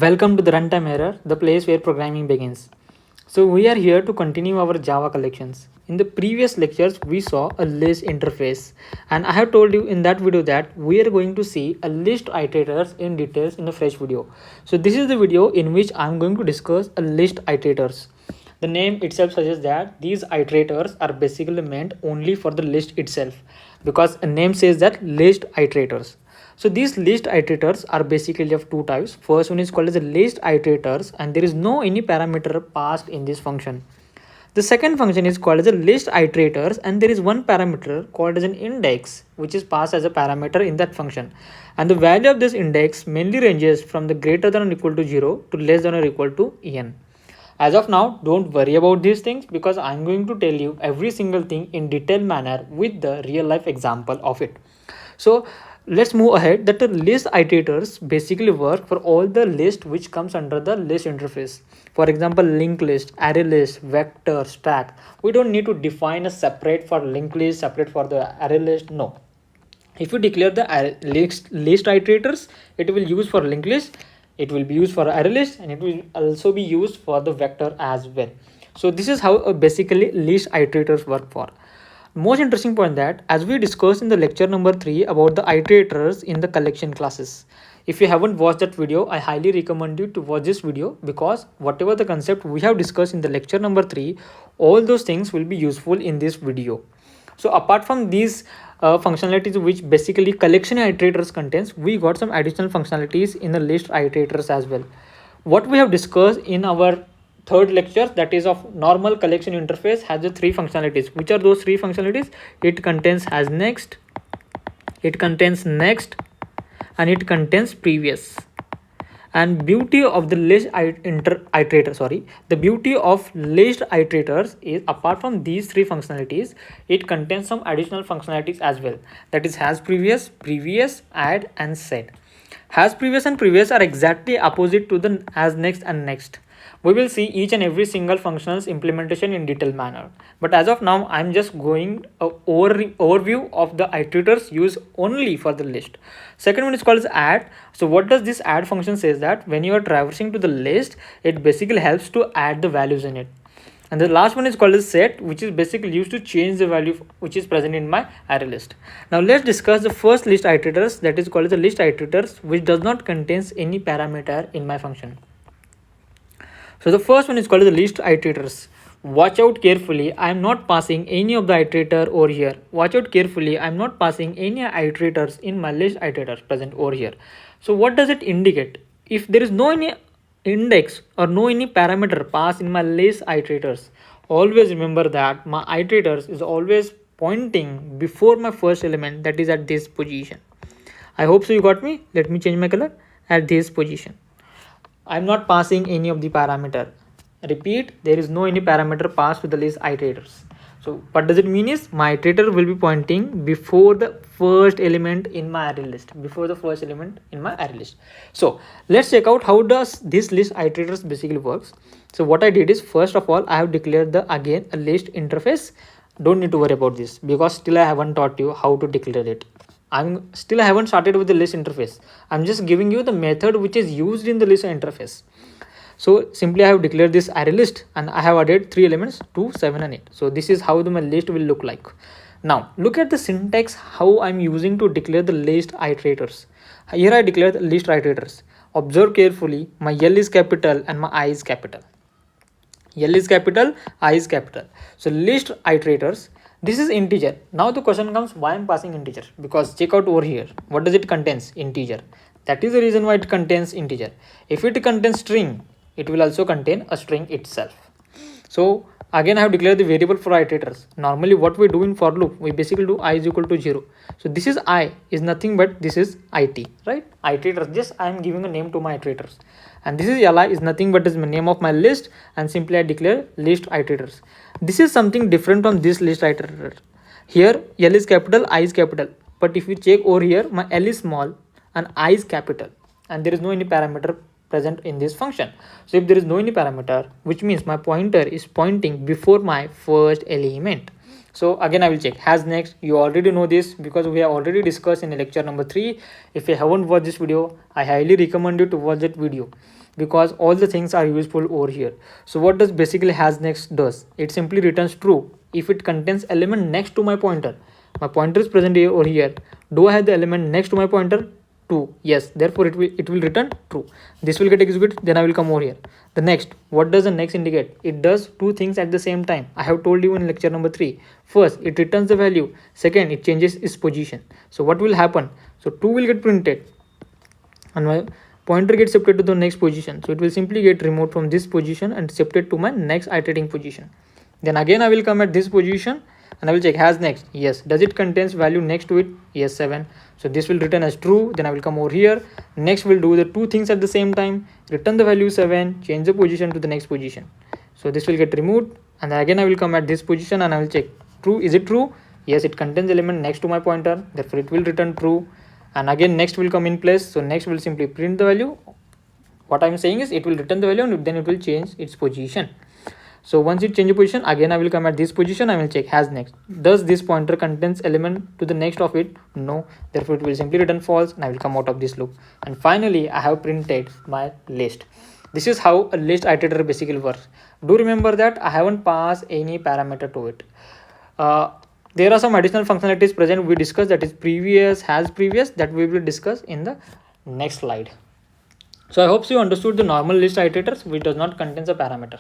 Welcome to the runtime error, the place where programming begins. So we are here to continue our Java collections. In the previous lectures, we saw a list interface, and I have told you in that video that we are going to see a list iterators in details in a fresh video. So this is the video in which I am going to discuss a list iterators. The name itself suggests that these iterators are basically meant only for the list itself, because a name says that list iterators. So these list iterators are basically of two types. First one is called as a list iterators, and there is no any parameter passed in this function. The second function is called as a list iterators, and there is one parameter called as an index which is passed as a parameter in that function, and the value of this index mainly ranges from the greater than or equal to 0 to less than or equal to n. As of now, don't worry about these things because I'm going to tell you every single thing in detailed manner with the real life example of it. So let's move ahead. That the list iterators basically work for all the list which comes under the list interface. For example, linked list, array list, vector, stack. We don't need to define a separate for linked list, separate for the array list. No. If you declare the list iterators, it will use for linked list, it will be used for array list, and it will also be used for the vector as well. So this is how basically list iterators work for. Most interesting point that as we discussed in the lecture number 3 about the iterators in the collection classes. If you haven't watched that video, I highly recommend you to watch this video because whatever the concept we have discussed in the lecture number 3, all those things will be useful in this video. So apart from these functionalities which basically collection iterators contains, we got some additional functionalities in the list iterators as well. What we have discussed in our third lecture, that is of normal collection interface, has the three functionalities. Which are those three functionalities? It contains has next, it contains next, and it contains previous. And beauty of the list iterator, the beauty of list iterators is apart from these three functionalities, it contains some additional functionalities as well. That is has previous, previous, add, and set. Has previous and previous are exactly opposite to the has next and next. We will see each and every single functional's implementation in detailed manner. But as of now, I'm just going a overview of the iterators used only for the list. Second one is called as add. So what does this add function says that when you are traversing to the list, it basically helps to add the values in it. And the last one is called as set, which is basically used to change the value which is present in my array list. Now let's discuss the first list iterators, that is called as the list iterators, which does not contains any parameter in my function. So the first one is called the list iterators. Watch out carefully, I am not passing any of the iterator over here. Watch out carefully, I am not passing any iterators in my list iterators present over here. So what does it indicate? If there is no any index or no any parameter passed in my list iterators, always remember that my iterators is always pointing before my first element, that is at this position. I hope so you got me. Let me change my color. At this position, I'm not passing any of the parameter. Repeat, there is no any parameter passed to the list iterators. So what does it mean is my iterator will be pointing before the first element in my array list, So let's check out how does this list iterators basically works. So what I did is, first of all, I have declared the again a list interface. Don't need to worry about this because still I haven't taught you how to declare it. I haven't started with the list interface. I'm just giving you the method which is used in the list interface. So simply I have declared this array list and I have added 3 elements, 2, 7 and 8. So this is how my list will look like. Now look at the syntax how I'm using to declare the list iterators. Here I declare the list iterators. Observe carefully, my L is capital and my I is capital. L is capital, I is capital. So list iterators, this is integer. Now the question comes, why I'm passing integer? Because check out over here, what does it contains? Integer. That is the reason why it contains integer. If it contains string, it will also contain a string itself. So again I have declared the variable for iterators. Normally what we do in for loop, we basically do I is equal to 0. So this is I is nothing but this is it, right? Iterators, just I am giving a name to my iterators. And this is li is nothing but is the name of my list, and simply I declare list iterators. This is something different from this list iterator. Here L is capital, I is capital. But if you check over here, my L is small and I is capital, and there is no any parameter present in this function. So if there is no any parameter, which means my pointer is pointing before my first element. So again I will check has next. You already know this because we have already discussed in lecture number 3. If you haven't watched this video, I highly recommend you to watch that video. because all the things are useful over here. So what does basically has next does? It simply returns true if it contains element next to my pointer. My pointer is present here or here. Do I have the element next to my pointer? 2. Yes, therefore it will return true. This will get executed, then I will come over here. The next, what does the next indicate? It does two things at the same time. I have told you in lecture number 3. First, it returns the value. Second, it changes its position. So what will happen? So 2 will get printed and my pointer gets shifted to the next position. So it will simply get removed from this position and shifted to my next iterating position. Then again I will come at this position and I will check has next. Yes. Does it contains value next to it? Yes, 7. So this will return as true. Then I will come over here. Next will do the two things at the same time. Return the value 7, change the position to the next position. So this will get removed and then again I will come at this position and I will check true. Is it true? Yes, it contains element next to my pointer. Therefore it will return true. And again next will come in place. So next will simply print the value. What I am saying is it will return the value and then it will change its position. So once it changes position, again I will come at this position. I will check has next. Does this pointer contains element to the next of it? No. Therefore it will simply return false and I will come out of this loop. And finally I have printed my list. This is how a list iterator basically works. Do remember that I haven't passed any parameter to it. There are some additional functionalities present we discussed, that is previous, has previous, that we will discuss in the next slide. So I hope you understood the normal list iterators which does not contain a parameter.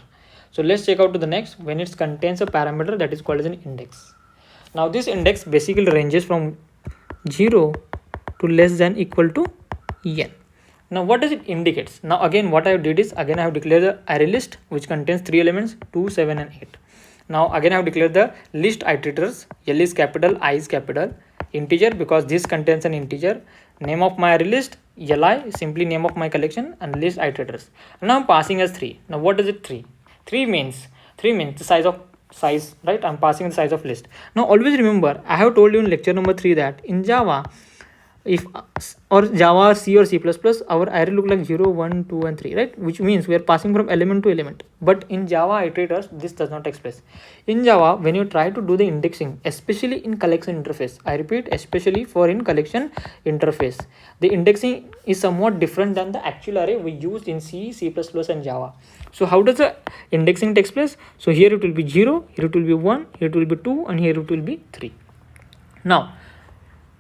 So let's check out to the next when it contains a parameter that is called as an index. Now this index basically ranges from 0 to less than equal to n. Now what does it indicates? Now again what I did is again I have declared the array list which contains 3 elements 2, 7 and 8. Now again I have declared the list iterators. L is capital, I is capital, integer because this contains an integer, name of my array list, li simply name of my collection, and list iterators. And now I'm passing as 3. Now what does it 3? 3 means the size, right? I'm passing the size of list. Now always remember, I have told you in lecture number 3 that in Java, if or Java, C or C++, our array look like 0, 1, 2 and 3, right? Which means we are passing from element to element. But in Java iterators, this does not express. In Java, when you try to do the indexing, especially in collection interface, I repeat, especially for in collection interface, the indexing is somewhat different than the actual array we used in C, C++ and Java. So how does the indexing takes place? So here it will be 0, here it will be 1, here it will be 2 and here it will be 3. Now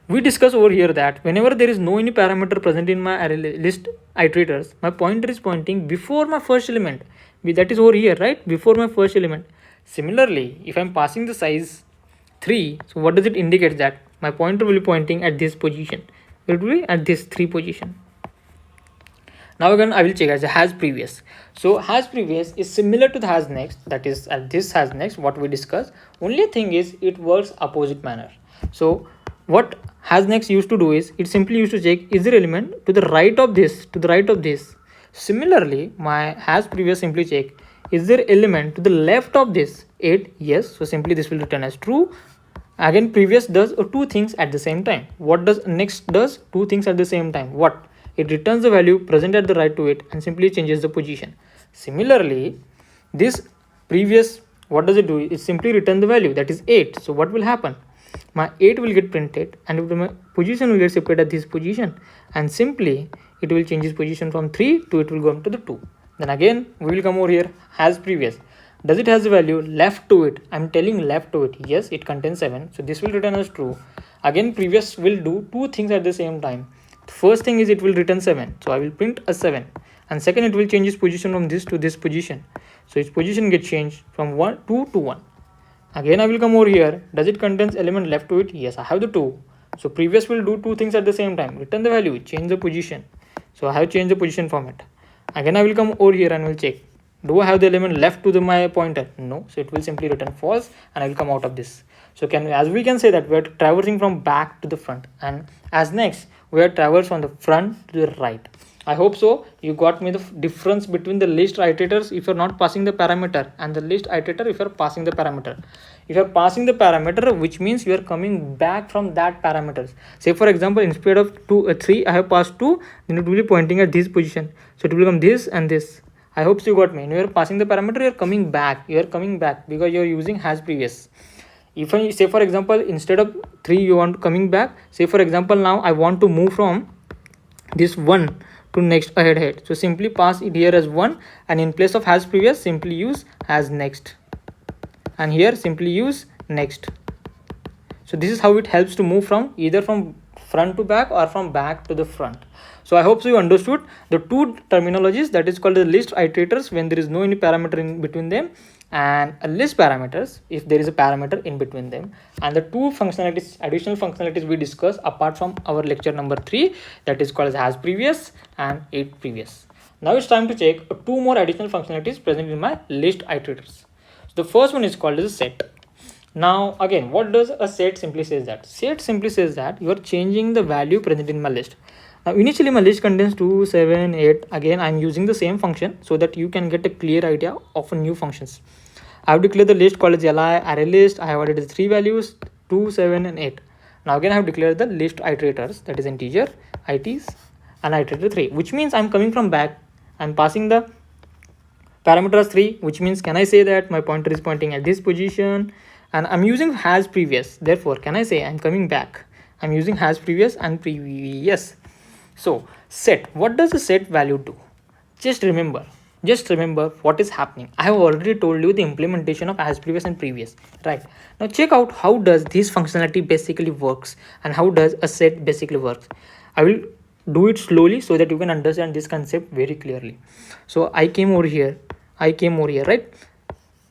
we discuss over here that whenever there is no any parameter present in my array list iterators, my pointer is pointing before my first element, that is over here, right? Before my first element. Similarly, if I'm passing the size 3, so what does it indicate? That my pointer will be pointing at this position. It will be at this 3 position. Now again I will check as a has previous. So has previous is similar to the has next, that is at this has next what we discussed. Only thing is it works opposite manner. So what has next used to do is it simply used to check is there element to the right of this, Similarly, my has previous simply check is there element to the left of this 8? Yes. So simply this will return as true. Again previous does two things at the same time. What does next does? Two things at the same time. What? It returns the value present at the right to it and simply changes the position. Similarly, this previous, what does it do? It simply return the value, that is 8. So what will happen? My 8 will get printed and my position will get shifted at this position, and simply it will change its position from 3 to it will go up to the 2. Then again we will come over here has previous. Does it has the value left to it? I'm telling left to it. Yes, it contains 7. So this will return as true. Again previous will do two things at the same time. The first thing is it will return 7. So I will print a 7. And second, it will change its position from this to this position. So its position gets changed from 2 to 1. Again I will come over here. Does it contains element left to it? Yes, I have the 2. So previous will do two things at the same time. Return the value, change the position. So I have changed the position format. Again I will come over here and will check. Do I have the element left to my pointer? No. So it will simply return false and I will come out of this. So as we can say that we are traversing from back to the front, and as next we are traversing from the front to the right. I hope so you got me the difference between the list iterators if you're not passing the parameter and the list iterator if you're passing the parameter. If you're passing the parameter, which means you are coming back from that parameters. Say for example, instead of 3 I have passed 2, then it will be pointing at this position. So it will become this and this. I hope so you got me. When you are passing the parameter, you are coming back because you are using has previous. If I say for example, instead of 3 you want coming back, say for example now I want to move from this 1 to next ahead. So simply pass it here as 1, and in place of has previous simply use has next, and here simply use next. So this is how it helps to move from either from front to back or from back to the front. So I hope so you understood the two terminologies, that is called the list iterators when there is no any parameter in between them, and a list parameters if there is a parameter in between them, and the two functionalities, additional functionalities we discussed apart from our lecture number 3, that is called as has previous and it previous. Now it's time to check two more additional functionalities present in my list iterators. So the first one is called as a set. Now again, what does a set simply says that? Set simply says that you are changing the value present in my list. Now initially my list contains 2, 7, 8. Again I'm using the same function so that you can get a clear idea of new functions. I have declared the list called as li array list. I have added the 3 values 2, 7 and 8. Now again I have declared the list iterators, that is integer, its and iterator 3, which means I'm coming from back. I'm passing the parameter as 3, which means can I say that my pointer is pointing at this position, and I'm using has previous, therefore can I say I'm coming back. I'm using has previous and previous. So set, what does the set value do? Just remember what is happening. I have already told you the implementation of as previous and previous, right? Now check out how does this functionality basically works and how does a set basically works. I will do it slowly so that you can understand this concept very clearly. So I came over here, right?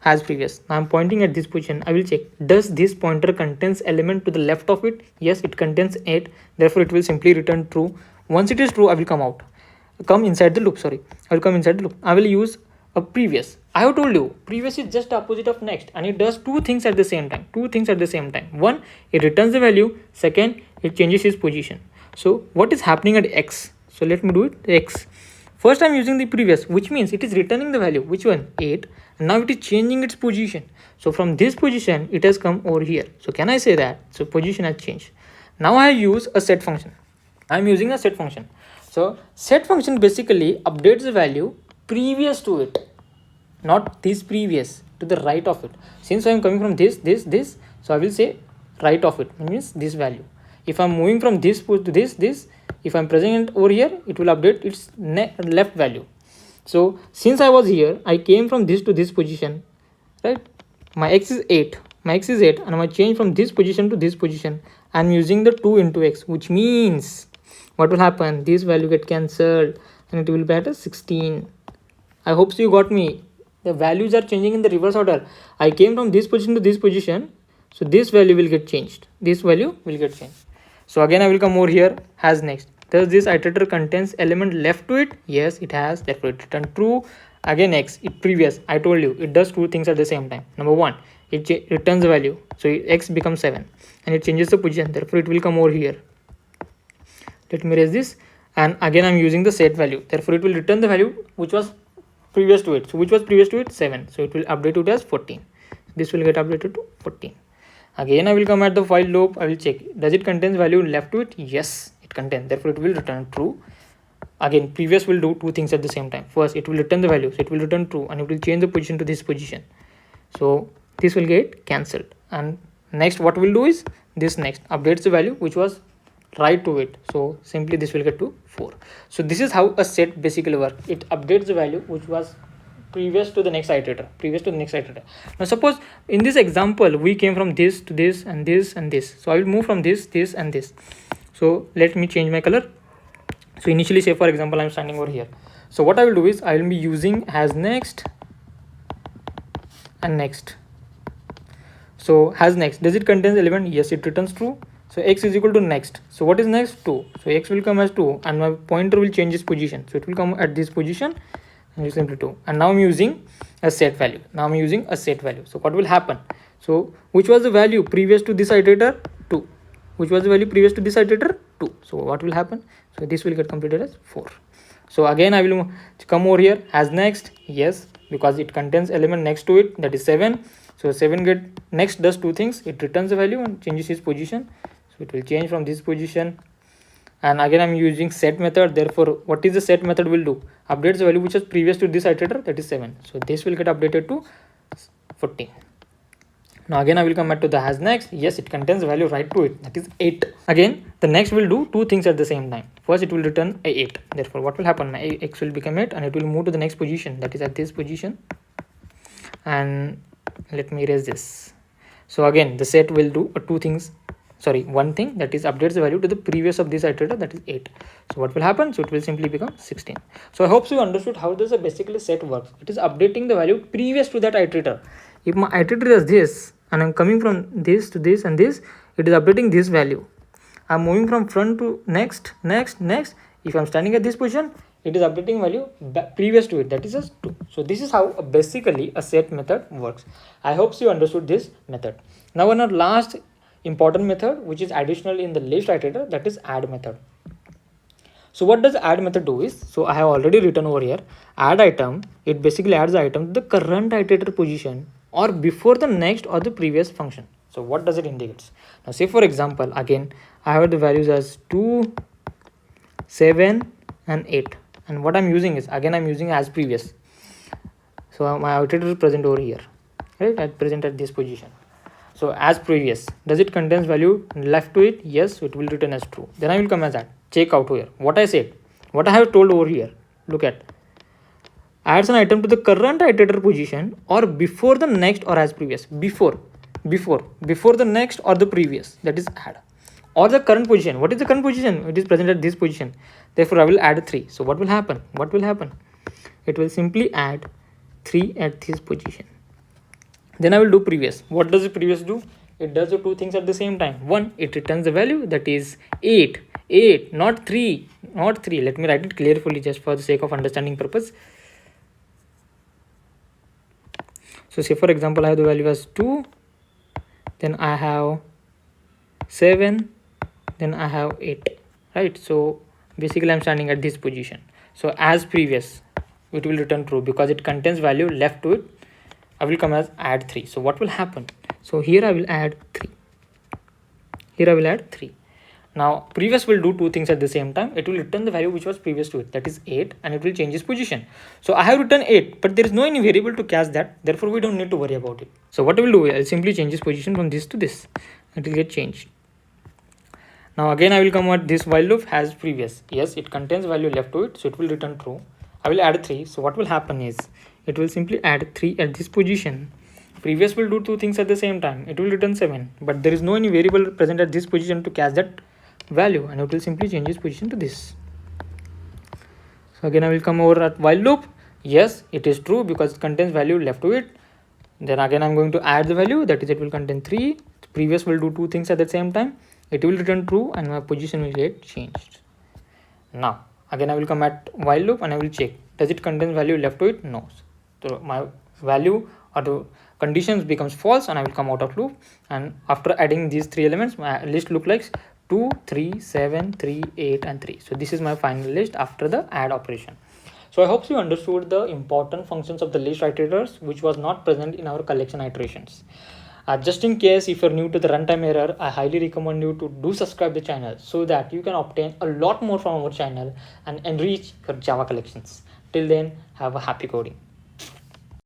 As previous. Now I'm pointing at this position. I will check, does this pointer contains element to the left of it? Yes, it contains 8, therefore it will simply return true. Once it is true, I will come inside the loop. I will come inside the loop. I will use a previous. I have told you previous is just the opposite of next, and it does two things at the same time. One, it returns the value. Second, it changes its position. So what is happening at x? So let me do it x. First I'm using the previous, which means it is returning the value, which one? 8, and now it is changing its position. So from this position it has come over here. So can I say that? So position has changed. Now I use a set function. I'm using a set function. So set function basically updates the value previous to it, not this previous, to the right of it. Since I'm coming from this, so I will say right of it, means this value. If I'm moving from this to this, if I'm pressing it over here, it will update its left value. So since I was here, I came from this to this position, right? My x is 8, and I change from this position to this position. I'm using the 2 into x, which means what will happen? This value get cancelled and it will be at a 16. I hope so you got me. The values are changing in the reverse order. I came from this position to this position, so this value will get changed. So again I will come over here, has next. Does this iterator contains element left to it? Yes, it has, therefore it returns true. Again x, it previous, I told you it does two things at the same time. Number one, it returns the value, so x becomes 7, and it changes the position, therefore it will come over here. Let me erase this, and again I'm using the set value, therefore it will return the value which was previous to it. So which was previous to it? 7, so it will update it as 14. This will get updated to 14. Again I will come at the while loop. I will check, does it contains value left to it? Yes, it contains, therefore it will return true. Again previous will do two things at the same time. First it will return the value, so it will return true, and it will change the position to this position, so this will get cancelled. And next what we'll do is this next updates the value which was right to it, so simply this will get to 4. So this is how a set basically works. It updates the value which was previous to the next iterator. Now suppose in this example we came from this to this and this and this, so I will move from this and this. So let me change my color. So initially, say for example I'm standing over here, so what I will do is I will be using has next and next. So has next, does it contains element? Yes, it returns true. So x is equal to next, so what is next? 2, so x will come as 2, and my pointer will change its position, so it will come at this position and it's simply 2. And now I'm using a set value. So what will happen? So which was the value previous to this iterator? 2. Which was the value previous to this iterator? 2. So what will happen? So this will get completed as 4. So again I will come over here, has next. Yes, because it contains element next to it, that is 7. So 7 get next does two things, it returns the value and changes its position, so it will change from this position. And again I'm using set method, therefore what is the set method will do? Updates the value which was previous to this iterator, that is 7, so this will get updated to 14. Now again I will come back to the has next. Yes, it contains value right to it, that is 8. Again the next will do two things at the same time. First it will return a 8. Therefore what will happen, my x will become 8 and it will move to the next position, that is at this position. And let me erase this. So again the set will do two things, sorry, one thing, that is updates the value to the previous of this iterator, that is 8. So what will happen, so it will simply become 16. So I hope you understood how does a basically set works. It is updating the value previous to that iterator. If my iterator is this and I'm coming from this to this and this, it is updating this value. I'm moving from front to next. If I'm standing at this position, it is updating value previous to it, that is just 2. So this is how basically a set method works. I hope you understood this method. Now on our last important method, which is additional in the list iterator, that is add method. So what does add method do is, so I have already written over here, add item. It basically adds the item to the current iterator position or before the next or the previous function. So what does it indicate? Now say for example, again I have the values as 2, 7 and 8, and what I'm using is, again I'm using as previous. So my iterator is present over here, right, at present at this position. So as previous, does it contains value left to it? Yes, it will return as true. Then I will come as that, check out here what I said, what I have told over here. Look at, adds an item to the current iterator position or before the next or as previous. Before the next or the previous, that is add, or the current position. What is the current position? It is present at this position. Therefore I will add 3. So what will happen? It will simply add 3 at this position. Then I will do previous. What does the previous do? It does the two things at the same time. One, it returns the value, that is 8, not 3. Let me write it carefully just for the sake of understanding purpose. So say for example I have the value as 2, then I have 7, then I have 8, right? So basically I'm standing at this position. So as previous, it will return true because it contains value left to it. I will come as add 3. So what will happen? So here I will add 3. Now previous will do two things at the same time. It will return the value which was previous to it, that is 8, and it will change its position. So I have written 8, but there is no any variable to catch that. Therefore we don't need to worry about it. So what I will do, I'll simply change its position from this to this. It will get changed. Now again I will come at this while loop as previous. Yes, it contains value left to it, so it will return true. I will add 3. So what will happen is, it will simply add 3 at this position. Previous will do two things at the same time. It will return 7, but there is no any variable present at this position to catch that value, and it will simply change its position to this. So again I will come over at while loop. Yes, it is true because it contains value left to it. Then again I'm going to add the value, that is it will contain 3. Previous will do two things at the same time. It will return true and my position will get changed. Now again I will come at while loop and I will check, does it contain value left to it? No. So my value or the conditions becomes false and I will come out of loop, and after adding these 3 elements my list look like 2, 3, 7, 3, 8 and 3. So this is my final list after the add operation. So I hope you understood the important functions of the list iterators which was not present in our collection iterations. Just in case if you're new to the runtime error, I highly recommend you to do subscribe the channel so that you can obtain a lot more from our channel and enrich your Java collections. Till then, have a happy coding.